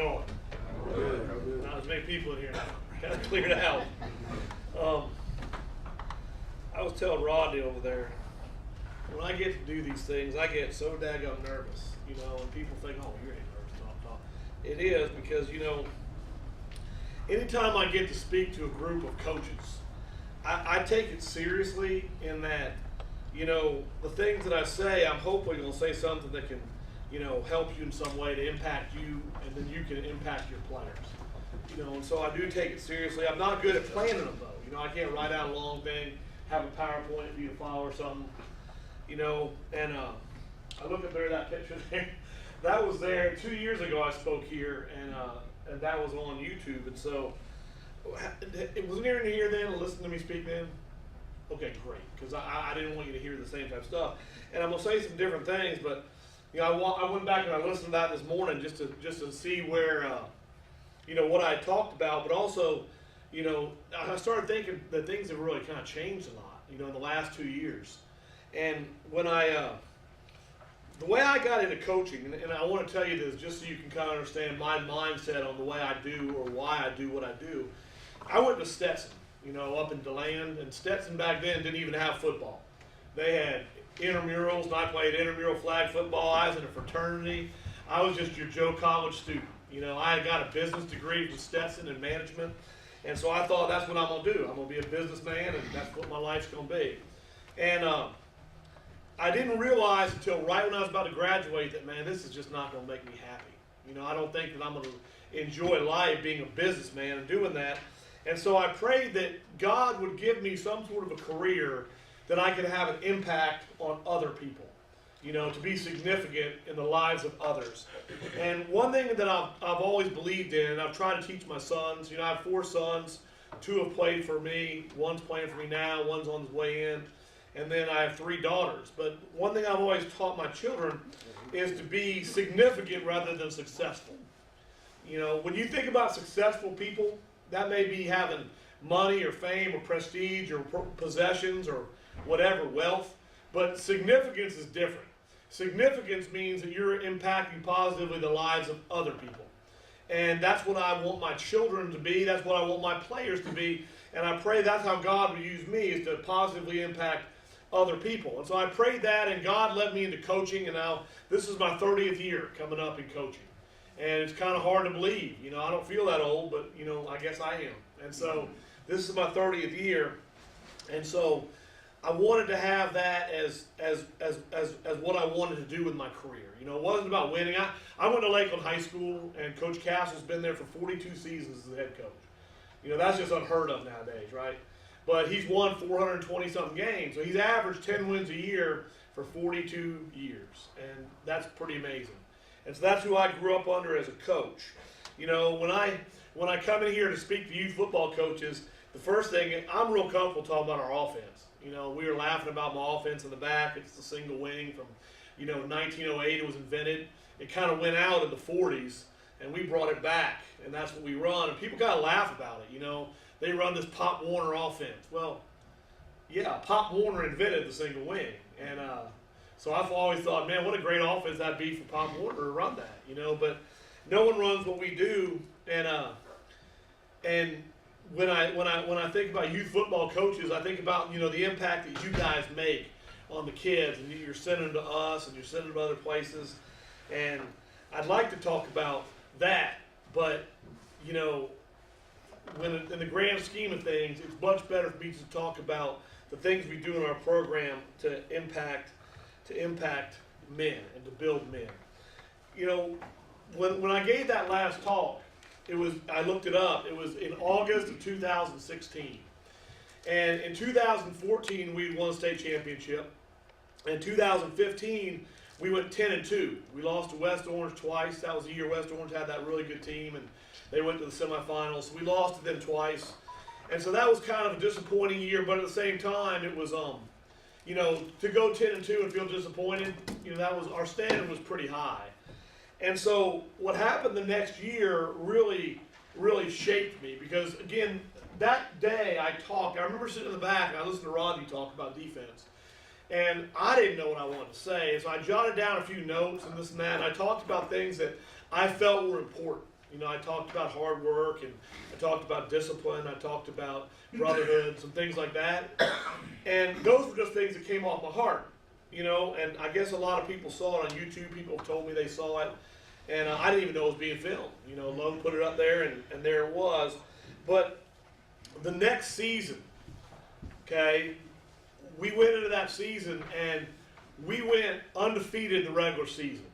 going? Good. Not as many people in here. Kind of cleared out. I was telling Rodney over there, when I get to do these things, I get so daggone nervous, you know, and people think, oh, you're nervous, talk. It is because, you know, anytime I get to speak to a group of coaches, I take it seriously in that, you know, the things that I say, I'm hopefully going to say something that can, you know, help you in some way to impact you, and then you can impact your players. You know, and so I do take it seriously. I'm not good at planning them, though. You know, I can't write out a long thing, have a PowerPoint for you to follow or something. You know, and I look up there, that picture there. That was there 2 years ago. I spoke here, and that was on YouTube. And so, it wasn't there in here then to listen to me speak then. Okay, great, because I didn't want you to hear the same type of stuff. And I'm gonna say some different things, but you know, I went back and I listened to that this morning just to see where, you know, what I talked about, but also, you know, I started thinking that things have really kind of changed a lot, you know, in the last 2 years. And when the way I got into coaching, and I want to tell you this just so you can kind of understand my mindset on the way I do or why I do what I do. I went to Stetson, you know, up in DeLand, and Stetson back then didn't even have football. They had intramurals, and I played intramural flag football. I was in a fraternity. I was just your Joe college student. You know, I had got a business degree from Stetson in management, and so I thought that's what I'm going to do. I'm going to be a businessman, and that's what my life's going to be. And I didn't realize until right when I was about to graduate that, man, this is just not going to make me happy. You know, I don't think that I'm going to enjoy life being a businessman and doing that. And so I prayed that God would give me some sort of a career that I could have an impact on other people, you know, to be significant in the lives of others. And one thing that I've always believed in, and I've tried to teach my sons, you know, I have 4 sons, 2 have played for me, one's playing for me now, one's on his way in, and then I have 3 daughters. But one thing I've always taught my children is to be significant rather than successful. You know, when you think about successful people, that may be having money or fame or prestige or possessions or whatever, wealth, but significance is different. Significance means that you're impacting positively the lives of other people. And that's what I want my children to be, that's what I want my players to be, and I pray that's how God will use me, is to positively impact other people. And so I prayed that, and God led me into coaching, and now this is my 30th year coming up in coaching. And it's kind of hard to believe, you know, I don't feel that old, but, you know, I guess I am. And so this is my 30th year, and so I wanted to have that as what I wanted to do with my career. You know, it wasn't about winning. I went to Lakeland High School, and Coach Castle's been there for 42 seasons as the head coach. You know, that's just unheard of nowadays, right? But he's won 420-something games, so he's averaged 10 wins a year for 42 years, and that's pretty amazing. And so that's who I grew up under as a coach. You know, when I come in here to speak to youth football coaches, the first thing, I'm real comfortable talking about our offense. You know, we were laughing about my offense in the back. It's the single wing from, you know, 1908 it was invented. It kind of went out in the 40s, and we brought it back, and that's what we run. And people kind of laugh about it, you know. They run this Pop Warner offense. Well, yeah, Pop Warner invented the single wing. And so I've always thought, man, what a great offense that'd be for Pop Warner to run that, you know. But no one runs what we do. And when I think about youth football coaches, I think about, you know, the impact that you guys make on the kids, and you're sending them to us, and you're sending them to other places. And I'd like to talk about that, but, you know, when in the grand scheme of things, it's much better for me to talk about the things we do in our program to impact men and to build men. You know, when I gave that last talk, I looked it up. It was in August of 2016, and in 2014 we won a state championship. In 2015 we went 10-2. We lost to West Orange twice. That was the year West Orange had that really good team, and they went to the semifinals. So we lost to them twice, and so that was kind of a disappointing year. But at the same time, it was you know, to go 10-2 and feel disappointed, you know, that was, our standard was pretty high. And so what happened the next year really shaped me, because again, that day I remember sitting in the back and I listened to Rodney talk about defense. And I didn't know what I wanted to say, so I jotted down a few notes and this and that, and I talked about things that I felt were important. You know, I talked about hard work, and I talked about discipline, I talked about brotherhood, some things like that. And those were just things that came off my heart, you know, and I guess a lot of people saw it on YouTube. People told me they saw it, and I didn't even know it was being filmed. You know, Lone put it up there, and there it was. But the next season, okay, we went into that season, and we went undefeated in the regular season.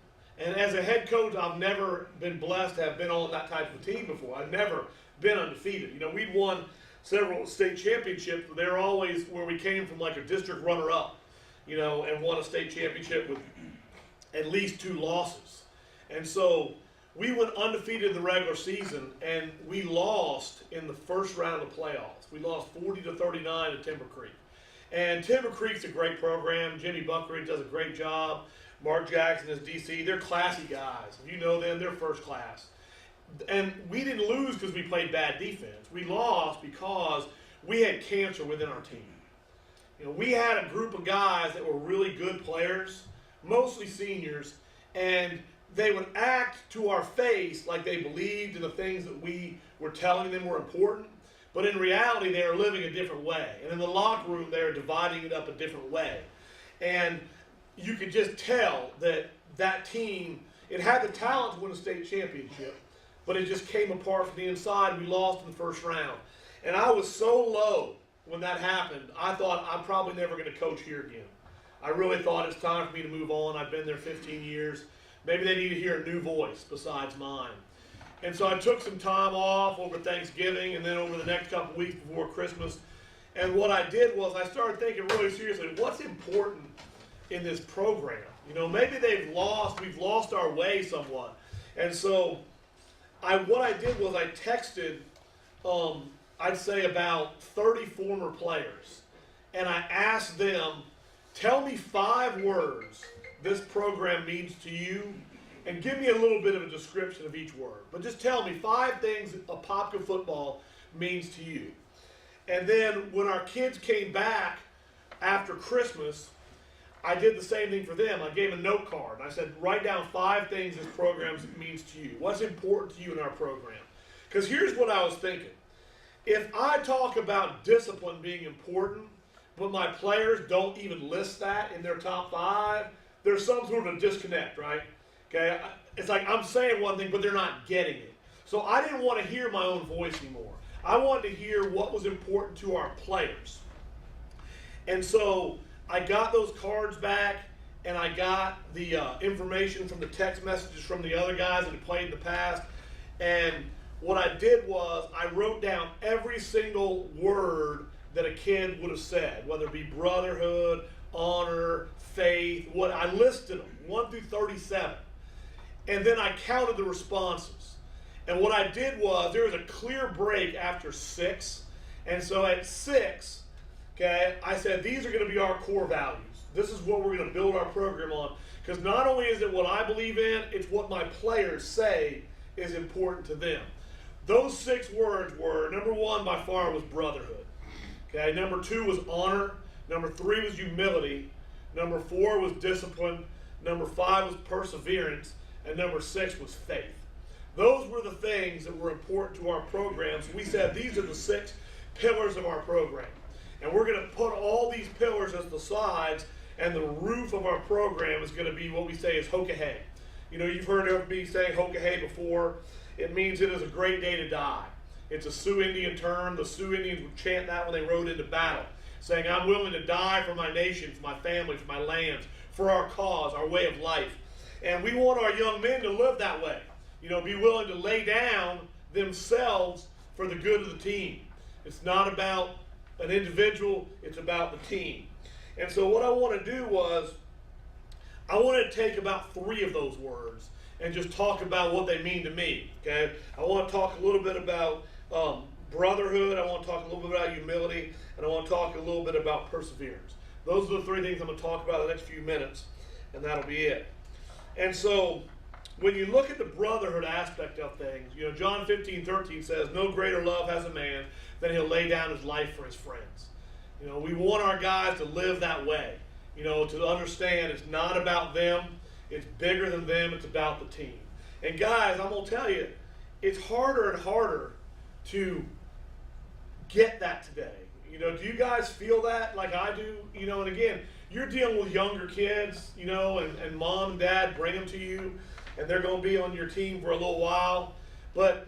And as a head coach, I've never been blessed to have been on that type of a team before. I've never been undefeated. You know, we'd won several state championships, but they were always where we came from, like a district runner-up, you know, and won a state championship with at least 2 losses. And so we went undefeated in the regular season, and we lost in the first round of the playoffs. We lost 40-39 to Timber Creek. And Timber Creek's a great program. Jimmy Buckridge does a great job. Mark Jackson is DC. They're classy guys. If you know them, they're first class. And we didn't lose because we played bad defense. We lost because we had cancer within our team. You know, we had a group of guys that were really good players, mostly seniors, and they would act to our face like they believed in the things that we were telling them were important, but in reality, they were living a different way. And in the locker room, they were dividing it up a different way. And you could just tell that that team, it had the talent to win a state championship, but it just came apart from the inside. We lost in the first round. And I was so low when that happened, I thought I'm probably never going to coach here again. I really thought it's time for me to move on. I've been there 15 years. Maybe they need to hear a new voice besides mine. And so I took some time off over Thanksgiving and then over the next couple weeks before Christmas. And what I did was I started thinking really seriously, what's important in this program? You know, maybe we've lost our way somewhat. And so what I did was I texted, I'd say about 30 former players. And I asked them, tell me 5 words this program means to you, and give me a little bit of a description of each word. But just tell me 5 things Apopka football means to you. And then when our kids came back after Christmas, I did the same thing for them. I gave a note card. I said, write down 5 things this program means to you. What's important to you in our program? Because here's what I was thinking. If I talk about discipline being important, but my players don't even list that in their top 5, there's some sort of a disconnect, right? Okay, it's like I'm saying one thing, but they're not getting it. So I didn't want to hear my own voice anymore. I wanted to hear what was important to our players. And so I got those cards back, and I got the information from the text messages from the other guys that had played in the past. And what I did was I wrote down every single word that a kid would have said, whether it be brotherhood, honor, faith, what I listed them, 1 through 37. And then I counted the responses. And what I did was there was a clear break after 6. And so at 6, okay, I said these are going to be our core values. This is what we're going to build our program on. Because not only is it what I believe in, it's what my players say is important to them. Those 6 words were, number 1 by far was brotherhood. Okay, number 2 was honor. Number 3 was humility. Number 4 was discipline. Number 5 was perseverance. And number 6 was faith. Those were the things that were important to our program. So we said these are the 6 pillars of our program. And we're going to put all these pillars as the sides, and the roof of our program is going to be what we say is Hokahay. You know, you've heard me say Hokahay before. It means it is a great day to die. It's a Sioux Indian term. The Sioux Indians would chant that when they rode into battle, saying, I'm willing to die for my nation, for my family, for my lands, for our cause, our way of life. And we want our young men to live that way. You know, be willing to lay down themselves for the good of the team. It's not about an individual, it's about the team. And so what I want to do was, I want to take about 3 of those words and just talk about what they mean to me, okay? I want to talk a little bit about brotherhood, I want to talk a little bit about humility, and I want to talk a little bit about perseverance. Those are the 3 things I'm going to talk about in the next few minutes, and that'll be it. And so, when you look at the brotherhood aspect of things, you know, John 15:13 says, no greater love has a man than he'll lay down his life for his friends. You know, we want our guys to live that way. You know, to understand it's not about them, it's bigger than them, it's about the team. And guys, I'm going to tell you, it's harder and harder to get that today. You know, do you guys feel that like I do? You know, and again, you're dealing with younger kids, you know, and mom and dad bring them to you, and they're going to be on your team for a little while. But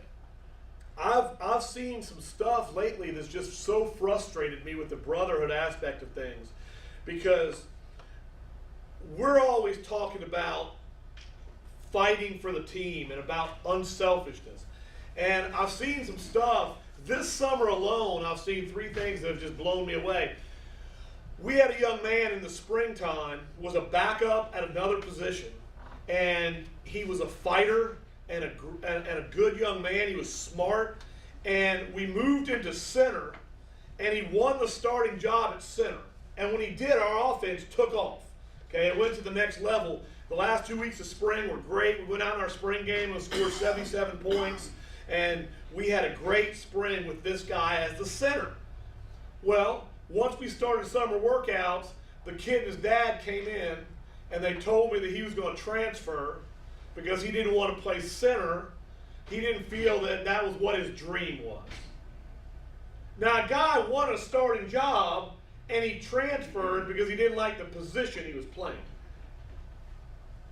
I've seen some stuff lately that's just so frustrated me with the brotherhood aspect of things, because we're always talking about fighting for the team and about unselfishness. And I've seen some stuff this summer alone. I've seen 3 things that have just blown me away. We had a young man in the springtime, was a backup at another position, and he was a fighter and a good young man. He was smart, and we moved into center, and he won the starting job at center. And when he did, our offense took off. Okay, it went to the next level. The last 2 weeks of spring were great. We went out in our spring game and scored 77 points, and we had a great spring with this guy as the center. Well, once we started summer workouts, the kid and his dad came in, and they told me that he was going to transfer because he didn't want to play center. He didn't feel that that was what his dream was. Now, a guy won a starting job, and he transferred because he didn't like the position he was playing.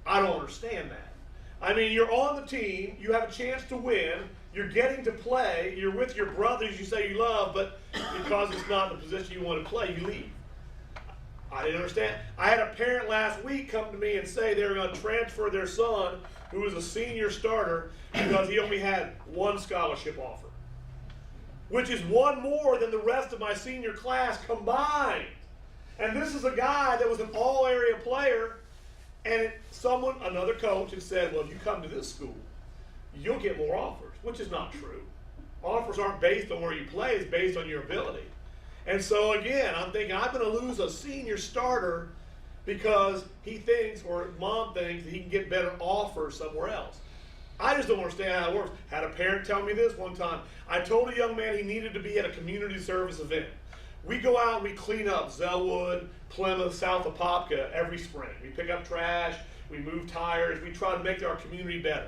I don't understand that. I mean, you're on the team, you have a chance to win, you're getting to play, you're with your brothers you say you love, but because it's not the position you want to play, you leave. I didn't understand. I had a parent last week come to me and say they were going to transfer their son, who was a senior starter, because he only had 1 scholarship offer, which is 1 more than the rest of my senior class combined. And this is a guy that was an all-area player, and another coach had said, well, if you come to this school, you'll get more offers, which is not true. Offers aren't based on where you play, it's based on your ability. And so again, I'm thinking I'm going to lose a senior starter because he thinks, or mom thinks, that he can get better offers somewhere else. I just don't understand how it works. Had a parent tell me this one time. I told a young man he needed to be at a community service event. We go out and we clean up Zellwood, Plymouth, South Apopka every spring. We pick up trash, we move tires, we try to make our community better.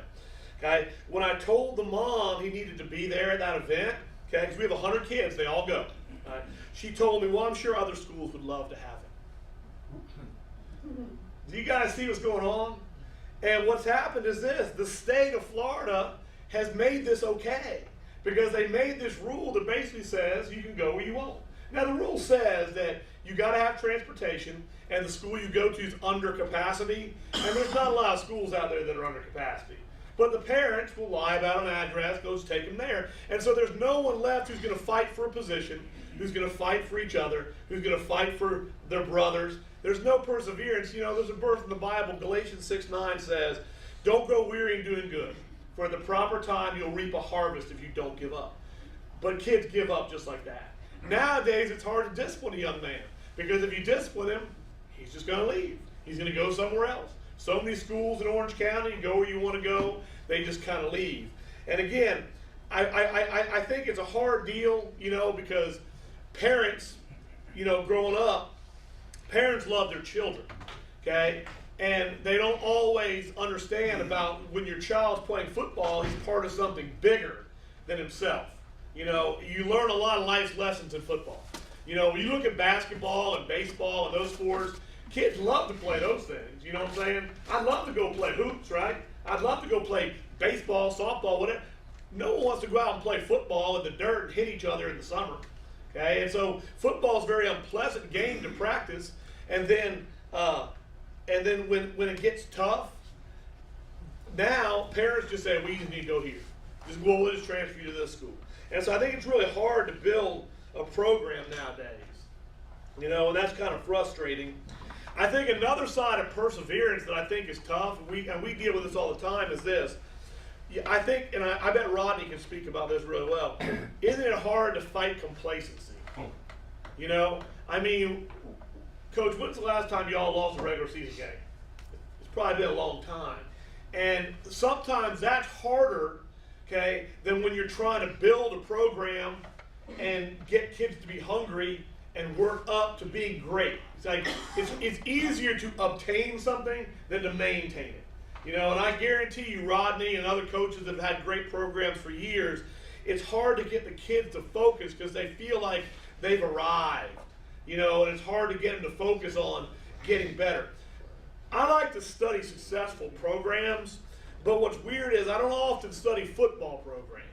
Okay? When I told the mom he needed to be there at that event, okay, because we have 100 kids, they all go. Right? She told me, well, I'm sure other schools would love to have him. Do you guys see what's going on? And what's happened is this: the state of Florida has made this okay, because they made this rule that basically says you can go where you want. Now, the rule says that you got to have transportation, and the school you go to is under capacity, and there's not a lot of schools out there that are under capacity. But the parents will lie about an address, goes take them there. And so there's no one left who's going to fight for a position, who's going to fight for each other, who's going to fight for their brothers. There's no perseverance. You know, there's a verse in the Bible, Galatians 6:9 says, don't grow weary in doing good, for at the proper time you'll reap a harvest if you don't give up. But kids give up just like that. Nowadays, it's hard to discipline a young man, because if you discipline him, he's just going to leave. He's going to go somewhere else. So many schools in Orange County, you go where you want to go, they just kind of leave. And again, I think it's a hard deal, you know, because parents, you know, growing up, parents love their children, okay? And they don't always understand about when your child's playing football, he's part of something bigger than himself. You know, you learn a lot of life lessons in football. You know, when you look at basketball and baseball and those sports, kids love to play those things. You know what I'm saying? I'd love to go play hoops, right? I'd love to go play baseball, softball, whatever. No one wants to go out and play football in the dirt and hit each other in the summer. Okay? And so football is a very unpleasant game to practice. And then when it gets tough, now parents just say, we just need to go here. We'll just transfer you to this school. And so I think it's really hard to build a program nowadays. You know, and that's kind of frustrating. I think another side of perseverance that I think is tough, and we deal with this all the time, is this. I think, and I bet Rodney can speak about this really well, isn't it hard to fight complacency? You know, I mean, Coach, when's the last time y'all lost a regular season game? It's probably been a long time. And sometimes that's harder, okay, than when you're trying to build a program and get kids to be hungry and work up to being great. It's like it's easier to obtain something than to maintain it. You know, and I guarantee you, Rodney and other coaches have had great programs for years. It's hard to get the kids to focus because they feel like they've arrived. You know, and it's hard to get them to focus on getting better. I like to study successful programs, but what's weird is I don't often study football programs.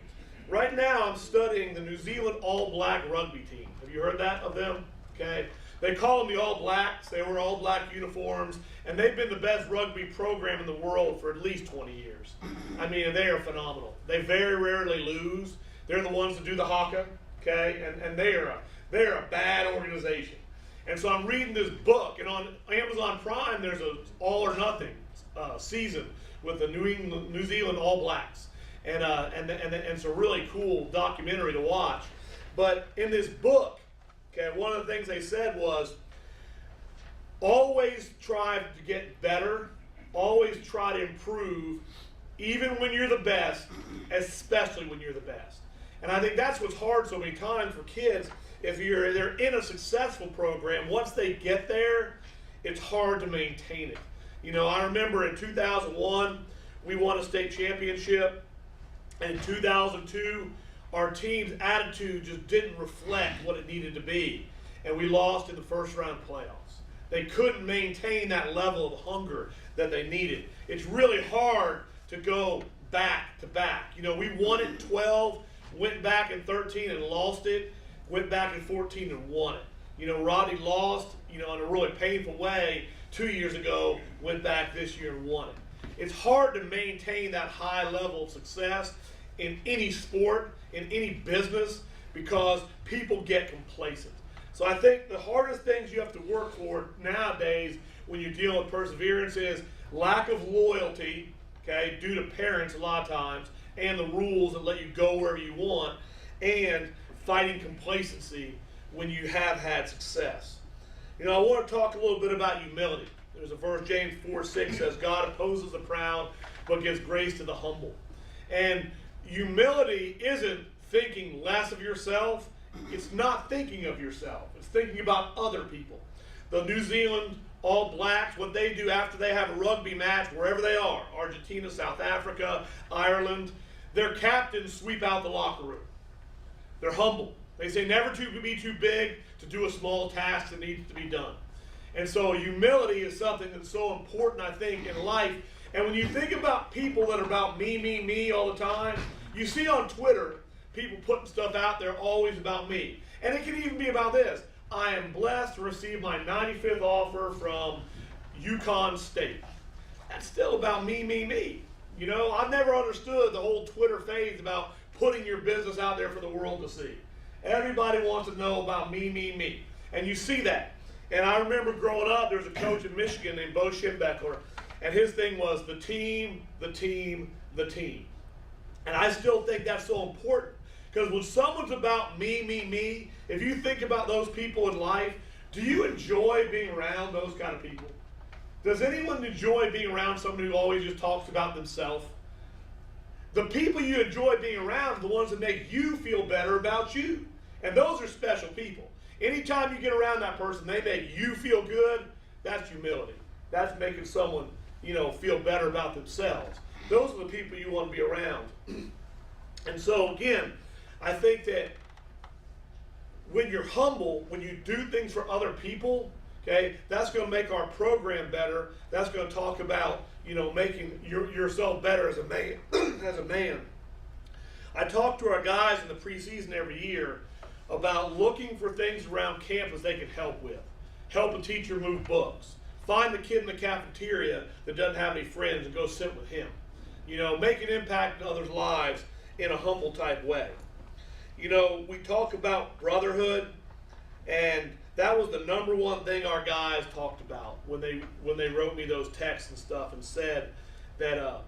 Right now, I'm studying the New Zealand All Black rugby team. Have you heard that of them? Okay. They call them the All Blacks. They wear all black uniforms, and they've been the best rugby program in the world for at least 20 years. I mean, they are phenomenal. They very rarely lose. They're the ones that do the haka, okay, and they're a bad organization. And so I'm reading this book, and on Amazon Prime, there's a All or Nothing season with the New Zealand All Blacks, and it's a really cool documentary to watch. But in this book, okay, one of the things they said was, always try to get better, always try to improve, even when you're the best, especially when you're the best. And I think that's what's hard so many times for kids. If they're in a successful program, once they get there, it's hard to maintain it. You know, I remember in 2001, we won a state championship. And in 2002, our team's attitude just didn't reflect what it needed to be. And we lost in the first round playoffs. They couldn't maintain that level of hunger that they needed. It's really hard to go back to back. You know, we won it in 12, went back in 13 and lost it, went back in 14 and won it. You know, Rodney lost, you know, in a really painful way 2 years ago, went back this year and won it. It's hard to maintain that high level of success in any sport, in any business, because people get complacent. So I think the hardest things you have to work for nowadays when you're dealing with perseverance is lack of loyalty, okay, due to parents a lot of times, and the rules that let you go wherever you want, and fighting complacency when you have had success. You know, I want to talk a little bit about humility. There's a verse, James 4:6 says, God opposes the proud, but gives grace to the humble. And humility isn't thinking less of yourself. It's not thinking of yourself. It's thinking about other people. The New Zealand All Blacks, what they do after they have a rugby match, wherever they are, Argentina, South Africa, Ireland, their captains sweep out the locker room. They're humble. They say never to be too big to do a small task that needs to be done. And so humility is something that's so important, I think, in life. And when you think about people that are about me all the time, you see on Twitter, people putting stuff out there always about me. And it can even be about this. I am blessed to receive my 95th offer from Yukon State. That's still about me. You know, I've never understood the whole Twitter phase about putting your business out there for the world to see. Everybody wants to know about me. And you see that. And I remember growing up, there was a coach in Michigan named Bo Schembechler, and his thing was the team. And I still think that's so important. Because when someone's about me, if you think about those people in life, do you enjoy being around those kind of people? Does anyone enjoy being around someone who always just talks about themselves? The people you enjoy being around are the ones that make you feel better about you. And those are special people. Anytime you get around that person, they make you feel good, that's humility. That's making someone, you know, feel better about themselves. Those are the people you want to be around. And so, again, I think that when you're humble, when you do things for other people, okay, that's going to make our program better. That's going to talk about, you know, making yourself better as a man. I talk to our guys in the preseason every year about looking for things around campus they can help with. Help a teacher move books. Find the kid in the cafeteria that doesn't have any friends and go sit with him. You know, make an impact in others' lives in a humble type way. You know, we talk about brotherhood, and that was the number one thing our guys talked about when they wrote me those texts and stuff and said that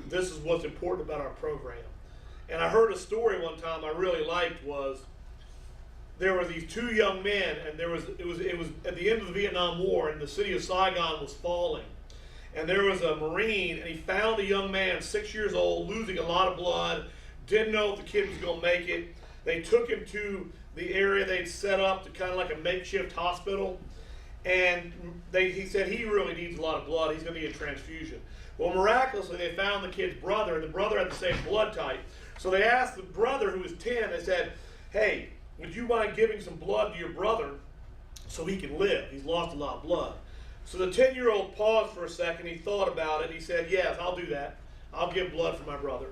this is what's important about our program. And I heard a story one time I really liked was there were these two young men, and it was at the end of the Vietnam War, and the city of Saigon was falling. And there was a Marine, and he found a young man, 6 years old, losing a lot of blood, didn't know if the kid was going to make it. They took him to the area they'd set up to kind of like a makeshift hospital. And he said he really needs a lot of blood. He's going to need a transfusion. Well, miraculously, they found the kid's brother, and the brother had the same blood type. So they asked the brother, who was 10, they said, hey, would you mind giving some blood to your brother so he can live? He's lost a lot of blood. So the 10-year-old paused for a second. He thought about it. He said, yes, I'll do that. I'll give blood for my brother.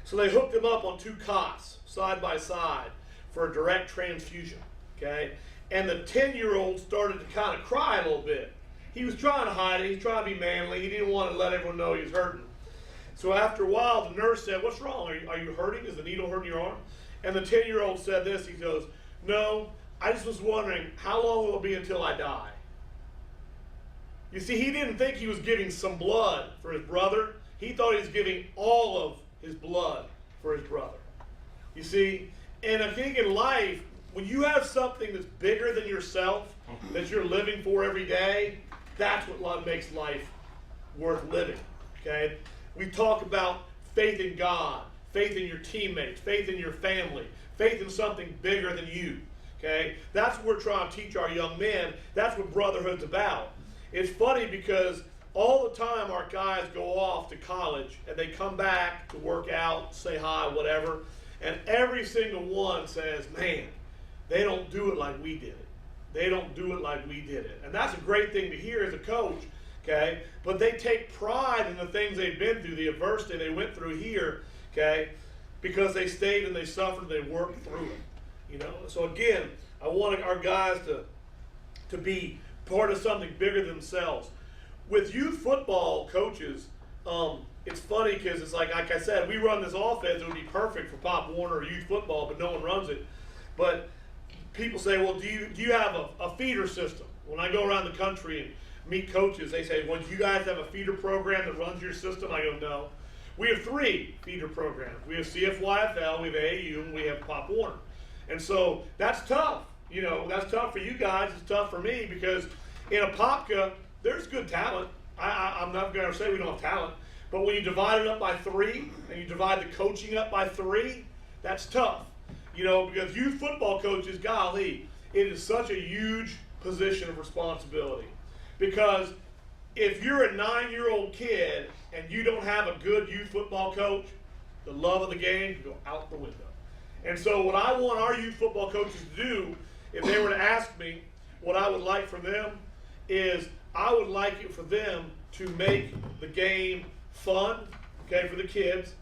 So they hooked him up on 2 cots, side by side, for a direct transfusion. Okay? And the 10-year-old started to kind of cry a little bit. He was trying to hide it. He was trying to be manly. He didn't want to let everyone know he was hurting. So after a while, the nurse said, what's wrong? Are you hurting? Is the needle hurting your arm? And the 10-year-old said this. He goes, no, I just was wondering, how long will it be until I die? You see, he didn't think he was giving some blood for his brother. He thought he was giving all of his blood for his brother. You see, and I think in life, when you have something that's bigger than yourself, that you're living for every day, that's what makes life worth living. Okay? We talk about faith in God, faith in your teammates, faith in your family, faith in something bigger than you. Okay? That's what we're trying to teach our young men. That's what brotherhood's about. It's funny because all the time our guys go off to college and they come back to work out, say hi, whatever, and every single one says, man, they don't do it like we did it. They don't do it like we did it. And that's a great thing to hear as a coach, okay? But they take pride in the things they've been through, the adversity they went through here, okay? Because they stayed and they suffered, they worked through it, you know? So again, I want our guys to be part of something bigger than themselves. With youth football coaches, it's funny because it's like I said, we run this offense, it would be perfect for Pop Warner or youth football, but no one runs it. But people say, well, do you have a feeder system? When I go around the country and meet coaches, they say, well, do you guys have a feeder program that runs your system? I go, no. We have 3 feeder programs. We have CFL, we have AAU, and we have Pop Warner. And so that's tough. You know, that's tough for you guys. It's tough for me because in Apopka, there's good talent. I'm not going to say we don't have talent, but when you divide it up by 3 and you divide the coaching up by 3, that's tough. You know, because youth football coaches, golly, it is such a huge position of responsibility. Because if you're a 9-year-old kid and you don't have a good youth football coach, the love of the game can go out the window. And so what I want our youth football coaches to do, if they were to ask me what I would like for them, is I would like it for them to make the game fun, okay, for the kids.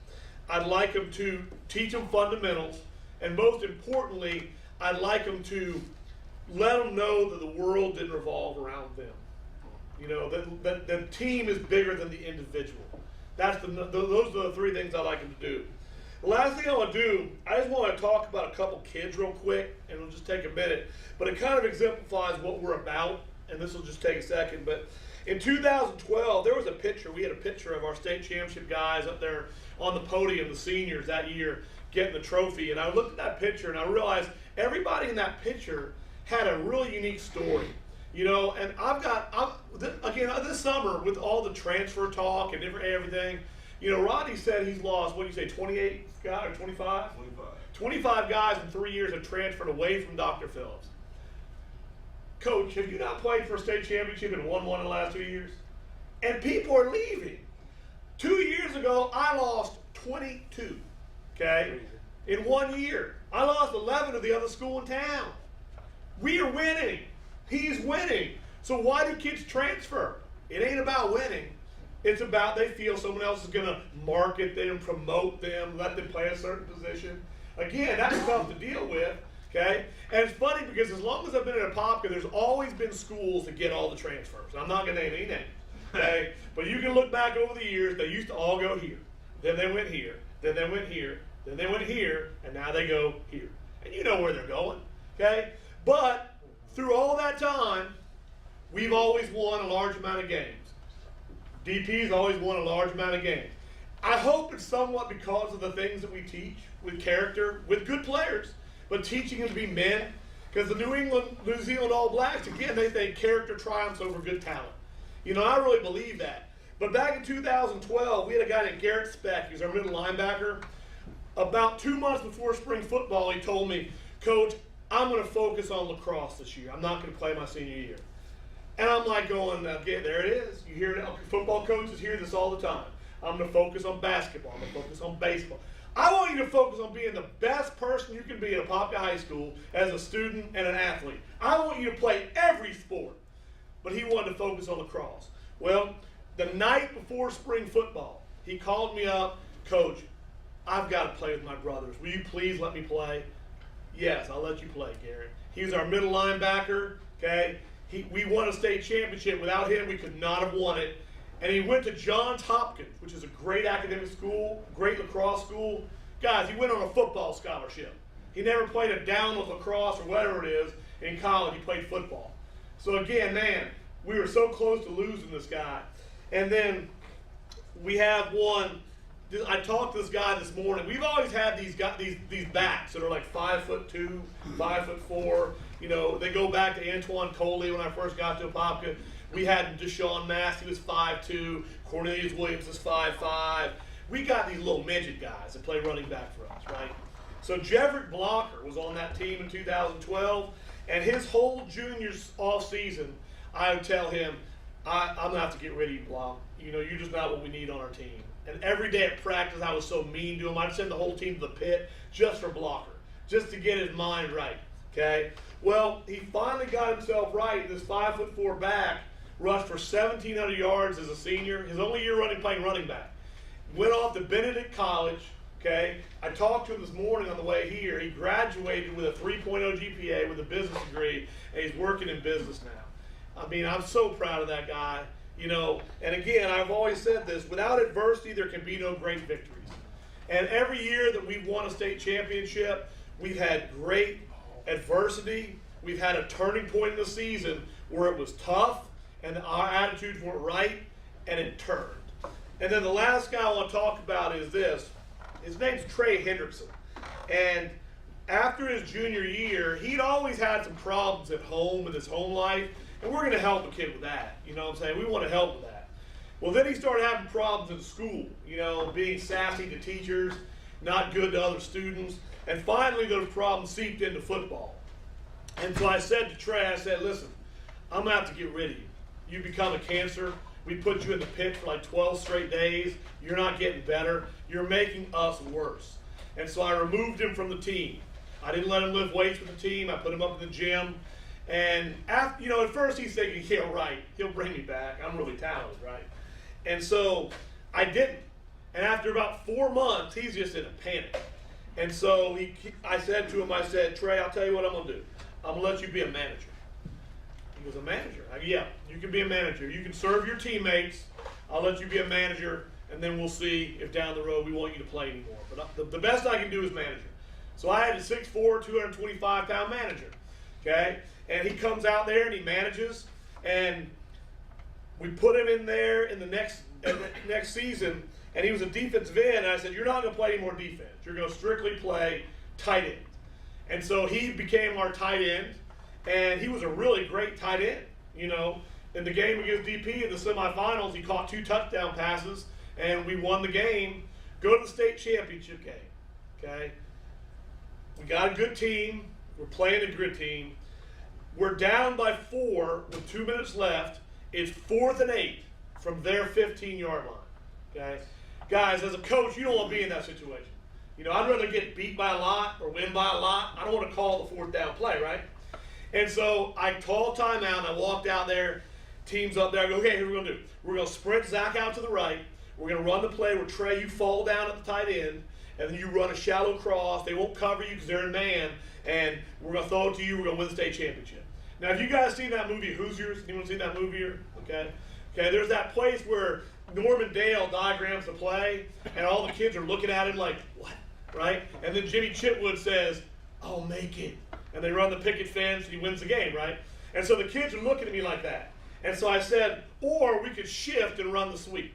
I'd like them to teach them fundamentals. And most importantly, I'd like them to let them know that the world didn't revolve around them. You know, that the team is bigger than the individual. Those are the 3 things I like them to do. The last thing I want to do, I just want to talk about a couple kids real quick, and it'll just take a minute. But it kind of exemplifies what we're about, and this will just take a second. But in 2012, there was a picture. We had a picture of our state championship guys up there on the podium, the seniors that year, getting the trophy. And I looked at that picture, and I realized everybody in that picture had a really unique story. You know, and again, this summer, with all the transfer talk and everything, you know, Rodney said he's lost, what do you say, 28 guys or 25? 25. 25 guys in 3 years have transferred away from Dr. Phillips. Coach, have you not played for a state championship and won one in the last 2 years? And people are leaving. 2 years ago, I lost 22, okay, in 1 year. I lost 11 to the other school in town. We are winning. He's winning. So why do kids transfer? It ain't about winning. It's about they feel someone else is going to market them, promote them, let them play a certain position. Again, that's tough to deal with, okay? And it's funny because as long as I've been in Apopka, there's always been schools that get all the transfers. I'm not going to name any names, okay? But you can look back over the years, they used to all go here. Then they went here. Then they went here. Then they went here. And now they go here. And you know where they're going, okay? But through all that time, we've always won a large amount of games. DP's always won a large amount of games. I hope it's somewhat because of the things that we teach with character, with good players, but teaching them to be men. Because the New Zealand All Blacks, again, they think character triumphs over good talent. You know, I really believe that. But back in 2012, we had a guy named Garrett Speck. He was our middle linebacker. About 2 months before spring football, he told me, Coach, I'm going to focus on lacrosse this year. I'm not going to play my senior year. And I'm like going, okay, there it is. You hear it. Football coaches hear this all the time. I'm going to focus on basketball. I'm going to focus on baseball. I want you to focus on being the best person you can be at Apopka High School as a student and an athlete. I want you to play every sport. But he wanted to focus on lacrosse. Well, the night before spring football, he called me up, Coach, I've got to play with my brothers. Will you please let me play? Yes, I'll let you play, Gary. He was our middle linebacker, okay? We won a state championship. Without him, we could not have won it. And he went to Johns Hopkins, which is a great academic school, great lacrosse school. Guys, he went on a football scholarship. He never played a down with lacrosse or whatever it is in college. He played football. So again, man, we were so close to losing this guy. And then we have one. I talked to this guy this morning. We've always had these backs that are like 5'2", 5'4". You know, they go back to Antoine Coley when I first got to Apopka. We had Deshaun Mass, he was 5'2". Cornelius Williams is 5'5". We got these little midget guys that play running back for us, right? So Jeffrey Blocker was on that team in 2012, and his whole junior off season, I would tell him, I'm going to have to get rid of you, Block. You know, you're just not what we need on our team. And every day at practice, I was so mean to him. I'd send the whole team to the pit just for Blocker, just to get his mind right, okay? Well, he finally got himself right. This 5'4" back rushed for 1,700 yards as a senior. His only year playing running back. Went off to Benedict College, okay? I talked to him this morning on the way here. He graduated with a 3.0 GPA with a business degree, and he's working in business now. I mean, I'm so proud of that guy. You know, and again, I've always said this, without adversity, there can be no great victories. And every year that we've won a state championship, we've had great adversity. We've had a turning point in the season where it was tough and our attitudes weren't right, and it turned. And then the last guy I want to talk about is this. His name's Trey Hendrickson. And after his junior year, he'd always had some problems at home with his home life. And we're going to help a kid with that. You know what I'm saying? We want to help with that. Well, then he started having problems in school, you know, being sassy to teachers, not good to other students. And finally, those problems seeped into football. And so I said to Trey, I said, listen, I'm going to have to get rid of you. You become a cancer. We put you in the pit for like 12 straight days. You're not getting better. You're making us worse. And so I removed him from the team. I didn't let him lift weights with the team. I put him up in the gym. And after, you know, at first he's thinking, yeah, right, he'll bring me back. I'm really talented, right? And so I didn't. And after about 4 months, he's just in a panic. And so I said to him, I said, Trey, I'll tell you what I'm going to do. I'm going to let you be a manager. He was a manager. I go, yeah, you can be a manager. You can serve your teammates. I'll let you be a manager, and then we'll see if down the road we want you to play anymore. But the best I can do is manager. So I had a 6'4", 225-pound manager, okay? And he comes out there and he manages, and we put him in there in the next season, and he was a defensive end. And I said, you're not going to play any more defense. You're going to strictly play tight end. And so he became our tight end, and he was a really great tight end. You know, in the game against DP in the semifinals, he caught 2 touchdown passes, and we won the game. Go to the state championship game, okay? We got a good team. We're playing a good team. We're down by 4 with 2 minutes left. It's 4th and 8 from their 15-yard line. Okay, guys, as a coach, you don't want to be in that situation. You know, I'd rather get beat by a lot or win by a lot. I don't want to call the 4th down play, right? And so I called timeout, and I walked out there. Team's up there. I go, okay, here's what we're going to do. We're going to sprint Zach out to the right. We're going to run the play where Trey, you fall down at the tight end, and then you run a shallow cross. They won't cover you because they're in man, and we're going to throw it to you. We're going to win the state championship. Now, if you guys seen that movie Hoosiers, anyone seen that movie here? Okay, there's that place where Norman Dale diagrams the play, and all the kids are looking at him like, what, right? And then Jimmy Chitwood says, I'll make it. And they run the picket fence, and he wins the game, right? And so the kids are looking at me like that. And so I said, or we could shift and run the sweep.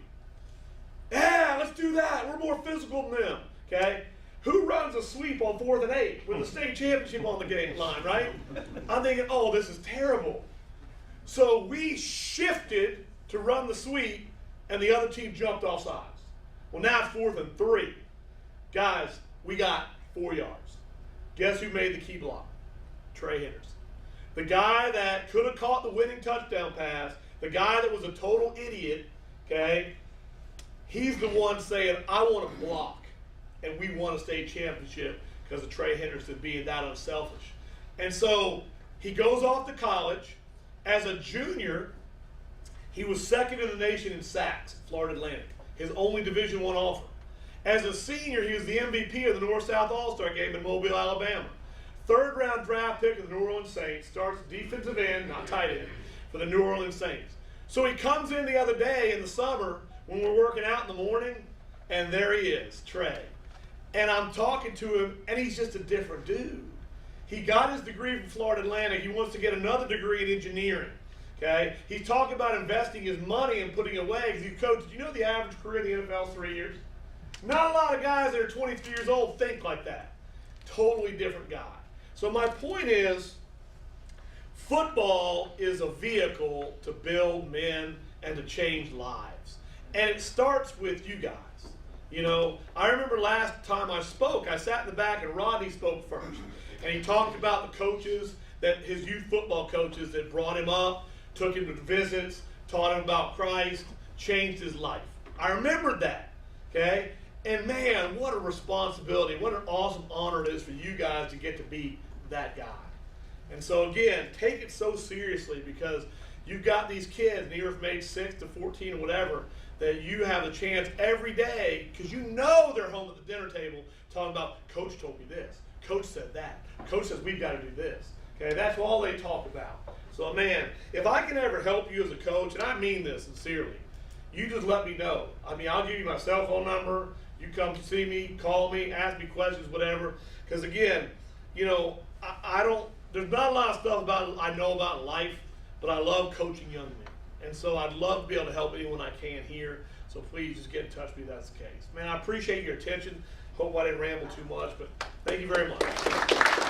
Yeah, let's do that. We're more physical than them, okay? Who runs a sweep on 4th and 8 with the state championship on the game line, right? I'm thinking, oh, this is terrible. So we shifted to run the sweep, and the other team jumped off sides. Well, now it's 4th and 3. Guys, we got 4 yards. Guess who made the key block? Trey Henderson. the guy that could have caught the winning touchdown pass, the guy that was a total idiot, okay, he's the one saying, I want to block, and we won a state championship because of Trey Henderson being that unselfish. And so he goes off to college. As a junior, he was second in the nation in sacks at Florida Atlantic, his only Division I offer. As a senior, he was the MVP of the North-South All-Star game in Mobile, Alabama. Third-round draft pick of the New Orleans Saints, starts defensive end, not tight end, for the New Orleans Saints. So he comes in the other day in the summer when we're working out in the morning, and there he is, Trey. And I'm talking to him, and he's just a different dude. He got his degree from Florida Atlantic. He wants to get another degree in engineering. Okay? He's talking about investing his money and putting it away. Because he's coached, do you know the average career in the NFL is 3 years? Not a lot of guys that are 23 years old think like that. Totally different guy. So my point is, football is a vehicle to build men and to change lives. And it starts with you guys. You know, I remember last time I spoke, I sat in the back and Rodney spoke first. And he talked about the coaches, that his youth football coaches that brought him up, took him to visits, taught him about Christ, changed his life. I remembered that, okay? And man, what a responsibility, what an awesome honor it is for you guys to get to be that guy. And so again, take it so seriously because you've got these kids, near from age 6 to 14 or whatever, that you have a chance every day because you know they're home at the dinner table talking about, Coach told me this, Coach said that, Coach says we've got to do this. Okay, that's all they talk about. So man, if I can ever help you as a coach, and I mean this sincerely, you just let me know. I mean, I'll give you my cell phone number. You come see me, call me, ask me questions, whatever. Because again, you know, I don't, there's not a lot of stuff I know about life, but I love coaching young men. And so I'd love to be able to help anyone I can here. So please just get in touch with me if that's the case. Man, I appreciate your attention. Hope I didn't ramble too much, but thank you very much.